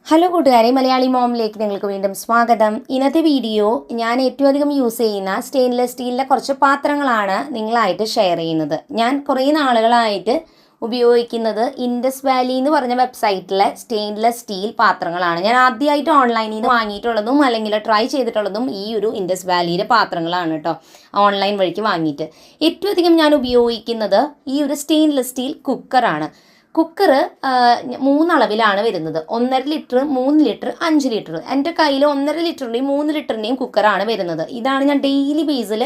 Hello കൂട്ടുകാരെ, മലയാളി മോമിലേക്ക് നിങ്ങൾക്ക് വീണ്ടും സ്വാഗതം. ഇന്നത്തെ വീഡിയോ ഞാൻ ഏറ്റവും അധികം യൂസ് ചെയ്യുന്ന സ്റ്റെയിൻലെസ് സ്റ്റീലിലെ കുറച്ച് പാത്രങ്ങളാണ് നിങ്ങളായിട്ട് ഷെയർ ചെയ്യുന്നത്. ഞാൻ കുറേ നാളുകളായിട്ട് ഉപയോഗിക്കുന്നത് ഇൻഡസ് വാലി എന്ന് പറഞ്ഞ വെബ്സൈറ്റിലെ സ്റ്റെയിൻലെസ് സ്റ്റീൽ പാത്രങ്ങളാണ്. ഞാൻ ആദ്യമായിട്ട് ഓൺലൈനിൽ നിന്ന് വാങ്ങിയിട്ടുള്ളതും അല്ലെങ്കിൽ ട്രൈ ചെയ്തിട്ടുള്ളതും ഈ ഒരു ഇൻഡസ് വാലിയുടെ പാത്രങ്ങളാണ് കേട്ടോ, ഓൺലൈൻ വഴിക്ക് വാങ്ങിയിട്ട്. ഏറ്റവും അധികം ഞാൻ ഉപയോഗിക്കുന്നത് ഈ ഒരു സ്റ്റെയിൻലെസ് സ്റ്റീൽ കുക്കറാണ്. കുക്കർ 3 അളവിലാണ് വരുന്നത്. 1.5 ലിറ്റർ, 3 ലിറ്റർ, 5 ലിറ്റർ. എൻ്റെ കയ്യിൽ 1.5 ലിറ്ററിൻ്റെയും 3 ലിറ്ററിൻ്റെയും കുക്കറാണ് വരുന്നത്. ഇതാണ് ഞാൻ ഡെയിലി ബേസിൽ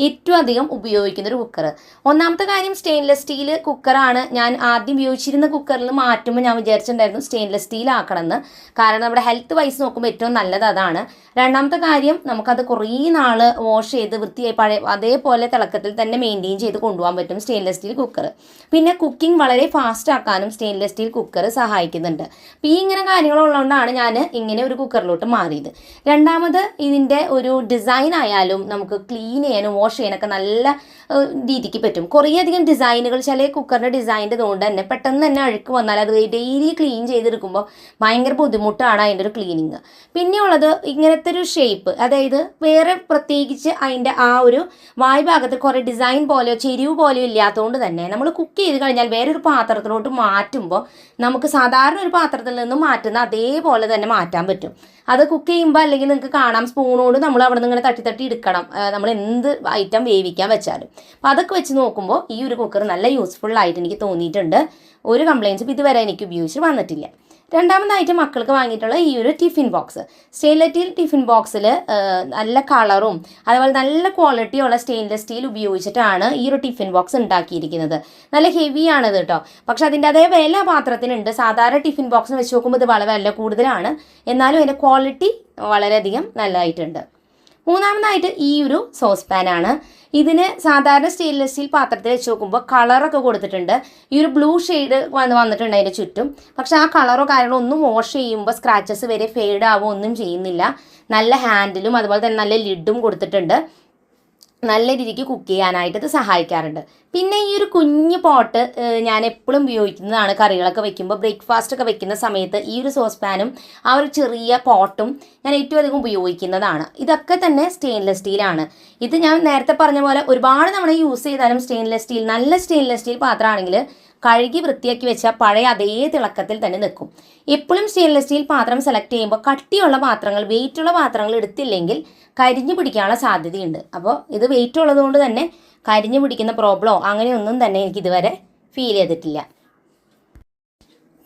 ഏറ്റവും അധികം ഉപയോഗിക്കുന്നൊരു കുക്കർ. ഒന്നാമത്തെ കാര്യം, സ്റ്റെയിൻലെസ് സ്റ്റീൽ കുക്കറാണ്. ഞാൻ ആദ്യം ഉപയോഗിച്ചിരുന്ന കുക്കറിൽ മാറ്റുമ്പോൾ ഞാൻ വിചാരിച്ചിട്ടുണ്ടായിരുന്നു സ്റ്റെയിൻലെസ് സ്റ്റീൽ ആക്കണമെന്ന്. കാരണം നമ്മുടെ ഹെൽത്ത് വൈസ് നോക്കുമ്പോൾ ഏറ്റവും നല്ലത് അതാണ്. രണ്ടാമത്തെ കാര്യം, നമുക്കത് കുറേ നാൾ വാഷ് ചെയ്ത് വൃത്തിയായി പഴയ അതേപോലെ തിളക്കത്തിൽ തന്നെ മെയിൻറ്റെയിൻ ചെയ്ത് കൊണ്ടുപോകാൻ പറ്റും സ്റ്റെയിൻലെസ് സ്റ്റീൽ കുക്കർ. പിന്നെ കുക്കിംഗ് വളരെ ഫാസ്റ്റ് ആക്കാൻ സ്റ്റെയിൻലെസ് സ്റ്റീൽ കുക്കർ സഹായിക്കുന്നുണ്ട്. അപ്പോൾ ഈ ഇങ്ങനെ കാര്യങ്ങളുള്ളതുകൊണ്ടാണ് ഞാൻ ഇങ്ങനെ ഒരു കുക്കറിലോട്ട് മാറിയത്. രണ്ടാമത്, ഇതിൻ്റെ ഒരു ഡിസൈൻ ആയാലും നമുക്ക് ക്ലീൻ ചെയ്യാനും വാഷ് ചെയ്യാനൊക്കെ നല്ല രീതിക്ക് പറ്റും. കുറേയധികം ഡിസൈനുകൾ ചില കുക്കറിൻ്റെ ഡിസൈൻ്റെ കൊണ്ട് തന്നെ പെട്ടെന്ന് തന്നെ അഴുക്ക് വന്നാൽ അത് ഡെയിലി ക്ലീൻ ചെയ്തെടുക്കുമ്പോൾ ഭയങ്കര ബുദ്ധിമുട്ടാണ് അതിൻ്റെ ഒരു ക്ലീനിങ്. പിന്നെയുള്ളത് ഇങ്ങനത്തെ ഒരു ഷേപ്പ്, അതായത് വേറെ പ്രത്യേകിച്ച് അതിൻ്റെ ആ ഒരു വായ് ഭാഗത്ത് കുറേ ഡിസൈൻ പോലെയോ ചെരിവ് പോലെയോ ഇല്ലാത്തതുകൊണ്ട് തന്നെ നമ്മൾ കുക്ക് ചെയ്ത് കഴിഞ്ഞാൽ വേറൊരു പാത്രത്തിലോട്ട് മാറ്റുമ്പോൾ നമുക്ക് സാധാരണ ഒരു പാത്രത്തിൽ നിന്ന് മാറ്റുന്ന അതേപോലെ തന്നെ മാറ്റാൻ പറ്റും. അത് കുക്ക് ചെയ്യുമ്പോൾ അല്ലെങ്കിൽ നിങ്ങൾക്ക് കാണാം, സ്പൂണോട് നമ്മൾ അവിടെ നിന്ന് ഇങ്ങനെ തട്ടി തട്ടി എടുക്കണം, നമ്മൾ എന്ത് ഐറ്റം വേവിക്കാൻ വെച്ചാലും. അപ്പോൾ അതൊക്കെ വെച്ച് നോക്കുമ്പോൾ ഈ ഒരു കുക്കർ നല്ല യൂസ്ഫുൾ ആയിട്ട് എനിക്ക് തോന്നിയിട്ടുണ്ട്. ഒരു കംപ്ലയിൻസും ഇതുവരെ എനിക്ക് ഉപയോഗിച്ച് വന്നിട്ടില്ല. രണ്ടാമതായിട്ട് മക്കൾക്ക് വാങ്ങിയിട്ടുള്ള ഈ ഒരു tiffin box, stainless steel tiffin ബോക്സിൽ നല്ല കളറും അതുപോലെ നല്ല ക്വാളിറ്റിയുള്ള സ്റ്റെയിൻലെസ് സ്റ്റീൽ ഉപയോഗിച്ചിട്ടാണ് ഈ ഒരു ടിഫിൻ ബോക്സ് ഉണ്ടാക്കിയിരിക്കുന്നത്. നല്ല ഹെവിയാണിത് കേട്ടോ, പക്ഷെ അതിൻ്റെ അതേ വില പാത്രത്തിനുണ്ട്. സാധാരണ ടിഫിൻ ബോക്സിന് വെച്ച് നോക്കുമ്പോൾ ഇത് വളരെ വില കൂടുതലാണ്, എന്നാലും അതിൻ്റെ ക്വാളിറ്റി വളരെയധികം നല്ലതായിട്ടുണ്ട്. മൂന്നാമതായിട്ട് ഈ ഒരു സോസ് പാനാണ്. ഇതിന് സാധാരണ സ്റ്റെയിൻലെസ് സ്റ്റീൽ പാത്രത്തിൽ വെച്ച് നോക്കുമ്പോൾ കളറൊക്കെ കൊടുത്തിട്ടുണ്ട്. ഈ ഒരു ബ്ലൂ ഷെയ്ഡ് വന്നിട്ടുണ്ട് അതിൻ്റെ ചുറ്റും. പക്ഷെ ആ കളറോ കാര്യങ്ങളോ ഒന്നും വാഷ് ചെയ്യുമ്പോൾ സ്ക്രാച്ചസ് വരെ ഫെയ്ഡ് ആവുമോ ഒന്നും ചെയ്യുന്നില്ല. നല്ല ഹാൻഡിലും അതുപോലെ തന്നെ നല്ല ലിഡും കൊടുത്തിട്ടുണ്ട്. നല്ല രീതിക്ക് കുക്ക് ചെയ്യാനായിട്ട് ഇത് സഹായിക്കാറുണ്ട്. പിന്നെ ഈ ഒരു കുഞ്ഞു പോട്ട് ഞാൻ എപ്പോഴും ഉപയോഗിക്കുന്നതാണ്. കറികളൊക്കെ വെക്കുമ്പോൾ, ബ്രേക്ക്ഫാസ്റ്റ് ഒക്കെ വെക്കുന്ന സമയത്ത് ഈ ഒരു സോസ് പാനും ആ ഒരു ചെറിയ പോട്ടും ഞാൻ ഏറ്റവും അധികം ഉപയോഗിക്കുന്നതാണ്. ഇതൊക്കെ തന്നെ സ്റ്റെയിൻലെസ് സ്റ്റീലാണ്. ഇത് ഞാൻ നേരത്തെ പറഞ്ഞ പോലെ ഒരുപാട് നമ്മൾ യൂസ് ചെയ്താലും സ്റ്റെയിൻലെസ് സ്റ്റീൽ, നല്ല സ്റ്റെയിൻലെസ് സ്റ്റീൽ പാത്രമാണെങ്കിൽ കഴുകി വൃത്തിയാക്കി വെച്ചാൽ പഴയ അതേ തിളക്കത്തിൽ തന്നെ നിൽക്കും. എപ്പോഴും സ്റ്റെയിൻലെസ് സ്റ്റീൽ പാത്രം സെലക്ട് ചെയ്യുമ്പോൾ കട്ടിയുള്ള പാത്രങ്ങൾ, വെയിറ്റുള്ള പാത്രങ്ങൾ എടുത്തില്ലെങ്കിൽ കരിഞ്ഞു പിടിക്കാനുള്ള സാധ്യതയുണ്ട്. അപ്പോൾ ഇത് വെയിറ്റ് ഉള്ളതുകൊണ്ട് തന്നെ കരിഞ്ഞു പിടിക്കുന്ന പ്രോബ്ലമോ അങ്ങനെയൊന്നും തന്നെ എനിക്ക് ഇതുവരെ ഫീൽ ചെയ്തിട്ടില്ല.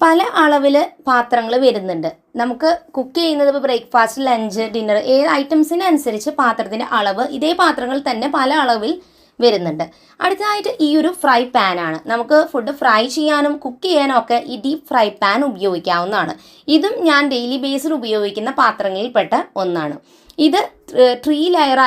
പല അളവിൽ പാത്രങ്ങൾ വരുന്നുണ്ട്. നമുക്ക് കുക്ക് ചെയ്യുന്നത് ഇപ്പോൾ ബ്രേക്ക്ഫാസ്റ്റ്, ലഞ്ച്, ഡിന്നർ ഏത് ഐറ്റംസിനനുസരിച്ച് പാത്രത്തിൻ്റെ അളവ് ഇതേ പാത്രങ്ങൾ തന്നെ പല അളവിൽ വരുന്നുണ്ട്. അടുത്തതായിട്ട് ഈ ഒരു ഫ്രൈ പാനാണ്. നമുക്ക് ഫുഡ് ഫ്രൈ ചെയ്യാനും കുക്ക് ചെയ്യാനും ഒക്കെ ഈ ഡീപ്പ് ഫ്രൈ പാൻ ഉപയോഗിക്കാവുന്നതാണ്. ഇതും ഞാൻ ഡെയിലി ബേസിൽ ഉപയോഗിക്കുന്ന പാത്രങ്ങളിൽപ്പെട്ട ഒന്നാണ്. ഇത് 3 ലെയർ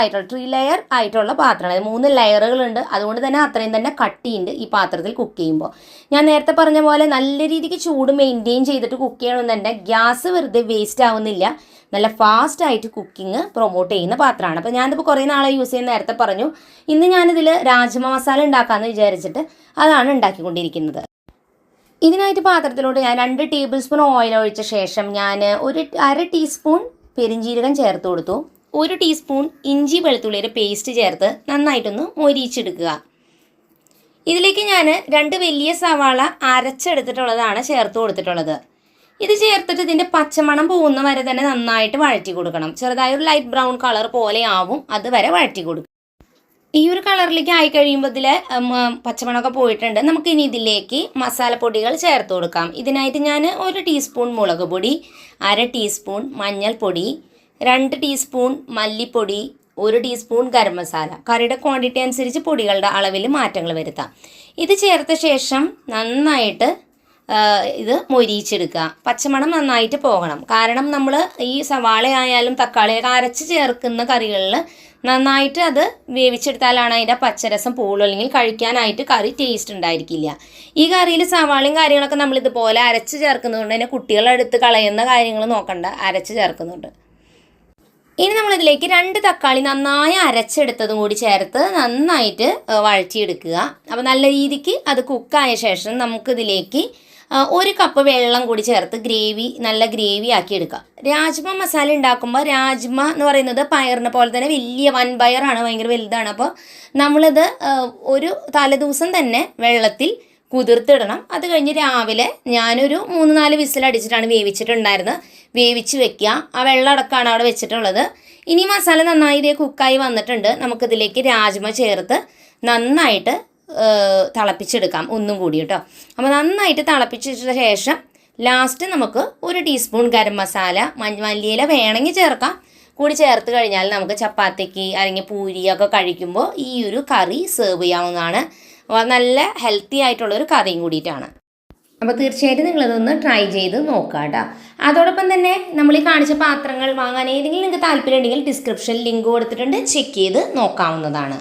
ആയിട്ടുള്ള പാത്രമാണ്. 3 ലെയറുകളുണ്ട്. അതുകൊണ്ട് തന്നെ അത്രയും തന്നെ കട്ടിയുണ്ട് ഈ പാത്രത്തിൽ കുക്ക് ചെയ്യുമ്പോൾ. ഞാൻ നേരത്തെ പറഞ്ഞ പോലെ നല്ല രീതിക്ക് ചൂട് മെയിൻറ്റെയിൻ ചെയ്തിട്ട് കുക്ക് ചെയ്യണമെന്നുണ്ടെ ഗ്യാസ് വെറുതെ വേസ്റ്റ് ആവുന്നില്ല. നല്ല ഫാസ്റ്റായിട്ട് കുക്കിംഗ് പ്രൊമോട്ട് ചെയ്യുന്ന പാത്രമാണ്. അപ്പോൾ ഞാനിപ്പോൾ കുറേ നാളെ യൂസ് ചെയ്യുന്ന നേരത്തെ പറഞ്ഞു. ഇന്ന് ഞാനിതിൽ രാജ്മ മസാല ഉണ്ടാക്കാമെന്ന് വിചാരിച്ചിട്ട് അതാണ് ഉണ്ടാക്കിക്കൊണ്ടിരിക്കുന്നത്. ഇതിനായിട്ട് പാത്രത്തിലോട്ട് ഞാൻ 2 ടേബിൾ സ്പൂൺ ഓയിൽ ഒഴിച്ച ശേഷം ഞാൻ ഒരു 1/2 ടീസ്പൂൺ പെരിഞ്ജീരകം ചേർത്ത് കൊടുത്തു. 1 ടീസ്പൂൺ ഇഞ്ചി വെളുത്തുള്ളിയുടെ പേസ്റ്റ് ചേർത്ത് നന്നായിട്ടൊന്ന് മൊരിയിച്ചെടുക്കുക. ഇതിലേക്ക് ഞാൻ 2 വലിയ സവാള അരച്ചെടുത്തിട്ടുള്ളതാണ് ചേർത്ത് കൊടുത്തിട്ടുള്ളത്. ഇത് ചേർത്തിട്ട് ഇതിൻ്റെ പച്ചമണം പോകുന്ന വരെ തന്നെ നന്നായിട്ട് വഴറ്റി കൊടുക്കണം. ചെറുതായ ഒരു ലൈറ്റ് ബ്രൗൺ കളർ പോലെ ആവും, അതുവരെ വഴറ്റി കൊടുക്കും. ഈ ഒരു കളറിലേക്ക് ആയി കഴിയുമ്പോൾ ഇതിൽ പച്ചമണമൊക്കെ പോയിട്ടുണ്ട്. നമുക്ക് ഇനി ഇതിലേക്ക് മസാലപ്പൊടികൾ ചേർത്ത് കൊടുക്കാം. ഇതിനായിട്ട് ഞാൻ 1 ടീസ്പൂൺ മുളക് പൊടി, 1/2 ടീസ്പൂൺ മഞ്ഞൾപ്പൊടി, 2 ടീസ്പൂൺ മല്ലിപ്പൊടി, 1 ടീസ്പൂൺ ഗരം മസാല. കറിയുടെ ക്വാണ്ടിറ്റി അനുസരിച്ച് പൊടികളുടെ അളവിൽ മാറ്റങ്ങൾ വരുത്താം. ഇത് ചേർത്ത ശേഷം നന്നായിട്ട് ഇത് മൊരിയിച്ചെടുക്കുക. പച്ചമണം നന്നായിട്ട് പോകണം. കാരണം നമ്മൾ ഈ സവാള ആയാലും തക്കാളിയൊക്കെ അരച്ച് ചേർക്കുന്ന കറികളിൽ നന്നായിട്ട് അത് വേവിച്ചെടുത്താലാണ് അതിൻ്റെ പച്ചരസം പോവുള്ളൂ, അല്ലെങ്കിൽ കഴിക്കാനായിട്ട് കറി ടേസ്റ്റ് ഉണ്ടായിരിക്കില്ല. ഈ കറിയിൽ സവാളയും കാര്യങ്ങളൊക്കെ നമ്മൾ ഇതുപോലെ അരച്ച് ചേർക്കുന്നതുകൊണ്ട് തന്നെ കുട്ടികളെടുത്ത് കളയുന്ന കാര്യങ്ങൾ നോക്കണ്ട, അരച്ച് ചേർക്കുന്നുണ്ട്. ഇനി നമ്മളിതിലേക്ക് 2 തക്കാളി നന്നായി അരച്ചെടുത്തതും കൂടി ചേർത്ത് നന്നായിട്ട് വഴറ്റിയെടുക്കുക. അപ്പോൾ നല്ല രീതിക്ക് അത് കുക്കായ ശേഷം നമുക്കിതിലേക്ക് 1 കപ്പ് വെള്ളം കൂടി ചേർത്ത് നല്ല ഗ്രേവി ആക്കി എടുക്കുക. രാജ്മ മസാല ഉണ്ടാക്കുമ്പോൾ രാജ്മ എന്ന് പറയുന്നത് പയറിനെ പോലെ തന്നെ വലിയ വൻപയറാണ്, ഭയങ്കര വലുതാണ്. അപ്പോൾ നമ്മളിത് ഒരു തലേദിവസം തന്നെ വെള്ളത്തിൽ കുതിർത്തിടണം. അത് കഴിഞ്ഞ് രാവിലെ ഞാനൊരു 3-4 വിസിലടിച്ചിട്ടാണ് വേവിച്ചിട്ടുണ്ടായിരുന്നത്. വേവിച്ച് വെക്കുക. ആ വെള്ളം അടക്കമാണ് അവിടെ വെച്ചിട്ടുള്ളത്. ഇനി മസാല നന്നായി ഇതേ കുക്കായി വന്നിട്ടുണ്ട്. നമുക്കിതിലേക്ക് രാജ്മ ചേർത്ത് നന്നായിട്ട് തിളപ്പിച്ചെടുക്കാം ഒന്നും കൂടി കേട്ടോ. അപ്പോൾ നന്നായിട്ട് തിളപ്പിച്ച ശേഷം ലാസ്റ്റ് നമുക്ക് 1 ടീസ്പൂൺ ഗരം മസാല, മല്ലിയില വേണമെങ്കിൽ ചേർക്കാം, കൂടി ചേർത്ത് കഴിഞ്ഞാൽ നമുക്ക് ചപ്പാത്തിക്ക് അല്ലെങ്കിൽ പൂരിയൊക്കെ കഴിക്കുമ്പോൾ ഈ ഒരു കറി സെർവ് ചെയ്യാവുന്നതാണ്. നല്ല ഹെൽത്തി ആയിട്ടുള്ളൊരു കറിയും കൂടിയിട്ടാണ്. അപ്പോൾ തീർച്ചയായിട്ടും നിങ്ങളിതൊന്ന് ട്രൈ ചെയ്ത് നോക്കുക കേട്ടോ. അതോടൊപ്പം തന്നെ നമ്മൾ ഈ കാണിച്ച പാത്രങ്ങൾ വാങ്ങാൻ ഏതെങ്കിലും നിങ്ങൾക്ക് താല്പര്യം ഉണ്ടെങ്കിൽ ഡിസ്ക്രിപ്ഷനിൽ ലിങ്ക് കൊടുത്തിട്ടുണ്ട്, ചെക്ക് ചെയ്ത് നോക്കാവുന്നതാണ്.